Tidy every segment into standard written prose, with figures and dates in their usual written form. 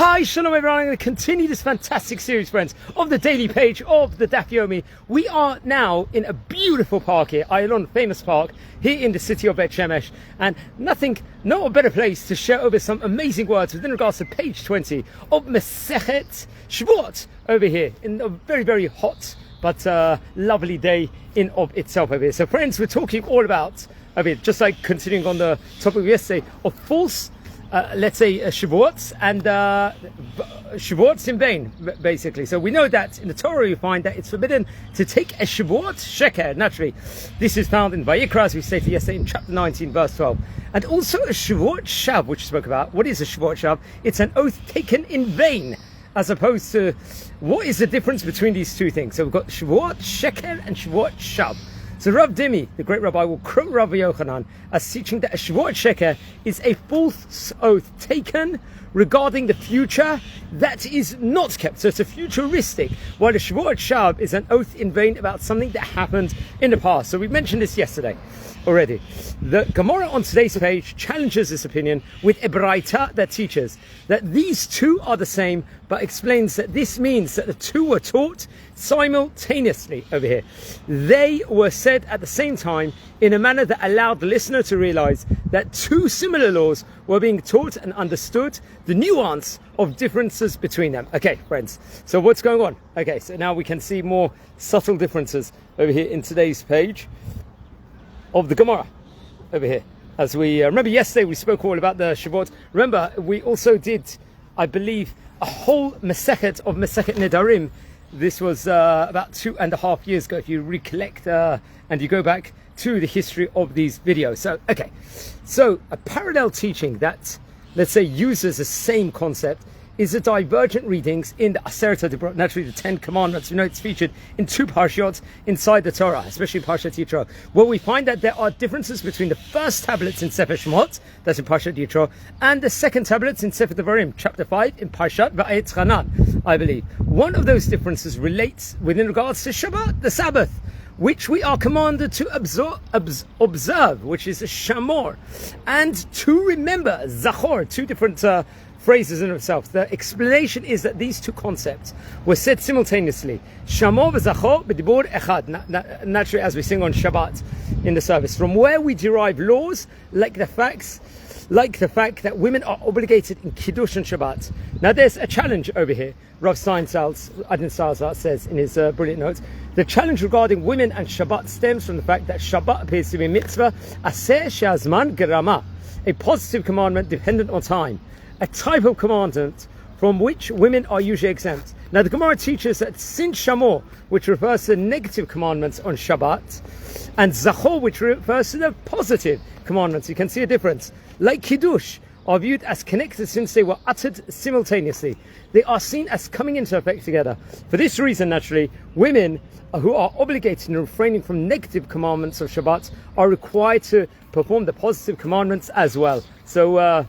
Hi, shalom everyone. I'm going to continue this fantastic series, friends, of the daily page of the Daf Yomi. We are now in a beautiful park here, Ayalon, famous park, here in the city of Bet Shemesh. And no better place to share over some amazing words within regards to page 20 of Masechet Shevuot over here in a very, very hot but lovely day in of itself over here. So friends, we're talking all about, just like continuing on the topic of yesterday, of false let's say Shevuots and Shevuots in vain, basically. So we know that in the Torah you find that it's forbidden to take a Shevuot sheker, naturally. This is found in Vayikra, as we stated yesterday, in chapter 19, verse 12. And also a Shevuot shav, which we spoke about. What is a Shevuot shav? It's an oath taken in vain, as opposed to, what is the difference between these two things? So we've got Shevuot sheker and Shevuot shav. So Rav Dimi, the great rabbi, will quote Rav Yochanan as teaching that a Shevuot sheker is a false oath taken regarding the future that is not kept. So it's a futuristic, while a Shevuot shav is an oath in vain about something that happened in the past. So we mentioned this yesterday already. The Gemara on today's page challenges this opinion with a braita that teaches that these two are the same, but explains that this means that the two were taught simultaneously over here. They were said at the same time in a manner that allowed the listener to realize that two similar laws were being taught and understood the nuance of differences between them. Okay, friends, so what's going on? Okay, so now we can see more subtle differences over here in today's page of the Gemara over here. As we remember yesterday, we spoke all about the Shevuot. Remember, we also did, I believe, a whole Masechet of Masechet Nedarim. This was about 2.5 years ago, if you recollect and you go back to the history of these videos. So, okay, so a parallel teaching that, let's say, uses the same concept is the divergent readings in the Aseret HaDibrot, naturally the 10 Commandments. You know, it's featured in two parashiyot inside the Torah, especially Parashat Yitro, where we find that there are differences between the first tablets in Sefer Shemot, that's in Parashat Yitro, and the second tablets in Sefer Devarim, chapter 5, in Parashat Va'etz Hanan, I believe. One of those differences relates within regards to Shabbat, the Sabbath, which we are commanded to observe, which is a shamor, and to remember, zachor, two different phrases in themselves. The explanation is that these two concepts were said simultaneously. Shamor v'zachor b'dibur echad. Naturally, as we sing on Shabbat in the service, from where we derive laws like the fact that women are obligated in Kiddush and Shabbat. Now there's a challenge over here. Rav Steinsaltz says in his brilliant notes, the challenge regarding women and Shabbat stems from the fact that Shabbat appears to be a mitzvah, aseh she'azman gerama, a positive commandment dependent on time, a type of commandment from which women are usually exempt. Now the Gemara teaches that sin shamor, which refers to negative commandments on Shabbat, and zachor, which refers to the positive commandments, you can see a difference, like Kiddush, are viewed as connected since they were uttered simultaneously. They are seen as coming into effect together. For this reason, naturally, women who are obligated in refraining from negative commandments of Shabbat are required to perform the positive commandments as well. So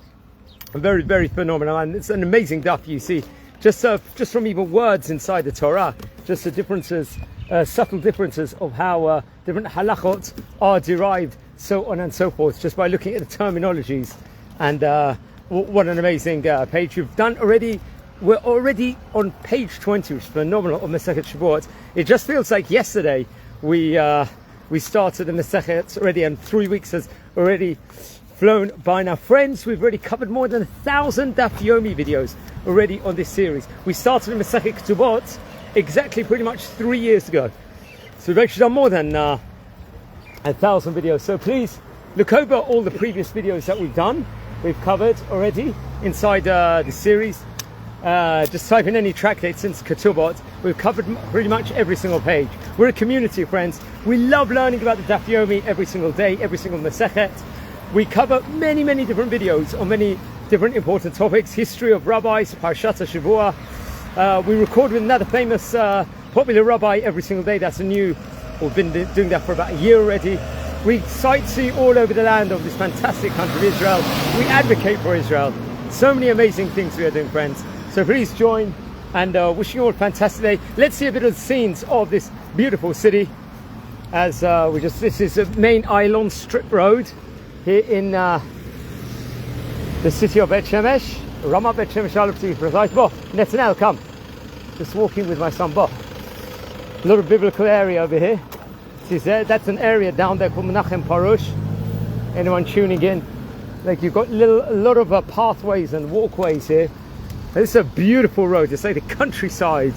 very, very phenomenal, and it's an amazing daf. You see just from even words inside the Torah, just the differences, subtle differences of how different halachot are derived, so on and so forth, just by looking at the terminologies. And what an amazing page we've done already. We're already on page 20, which is phenomenal, of Masechet Shevuot. It just feels like yesterday we started the Masechet already, and 3 weeks has already flown by now. Friends, we've already covered more than 1,000 Daf Yomi videos already on this series. We started in Masechet Ketubot exactly pretty much 3 years ago. So we've actually done more than 1,000 videos. So please look over all the previous videos that we've done. We've covered already inside the series. Just type in any track date since Ketubot. We've covered pretty much every single page. We're a community, friends. We love learning about the Daf Yomi every single day, every single Masechet. We cover many, many different videos on many different important topics. History of rabbis, Parashat Shevuot. We record with another famous popular rabbi every single day. That's we've been doing that for about a year already. We sightsee all over the land of this fantastic country of Israel. We advocate for Israel. So many amazing things we are doing, friends. So please join, and wishing you all a fantastic day. Let's see a bit of the scenes of this beautiful city. As this is the main Ayalon strip road here in the city of Bet Shemesh. Ramat Bet Shemesh Aleph to be precise. Bo, Netanel, come. Just walking with my son Bo. A lot of biblical area over here. See there, that's an area down there called Menachem Parush. Anyone tuning in? Like you've got a lot of pathways and walkways here. This is a beautiful road. It's like the countryside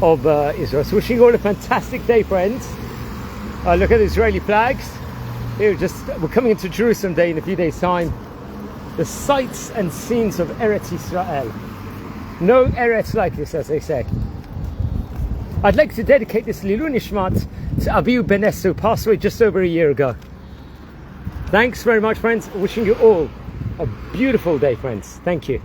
of Israel. So wishing you all a fantastic day, friends. Look at the Israeli flags. Here, we're coming into Jerusalem Day in a few days' time. The sights and scenes of Eretz Israel. No Eretz like this, as they say. I'd like to dedicate this Lilu Nishmat to Abiu Benes, who passed away just over a year ago. Thanks very much, friends. Wishing you all a beautiful day, friends. Thank you.